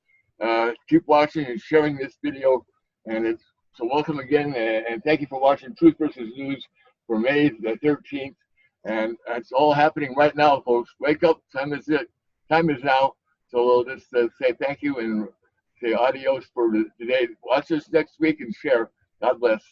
keep watching and sharing this video. And it's so welcome again, and thank you for watching Truth versus News for May the 13th. And it's all happening right now, folks. Wake up! Time is it. Time is now. So we'll just say thank you and say adios for today. Watch us next week and share. God bless.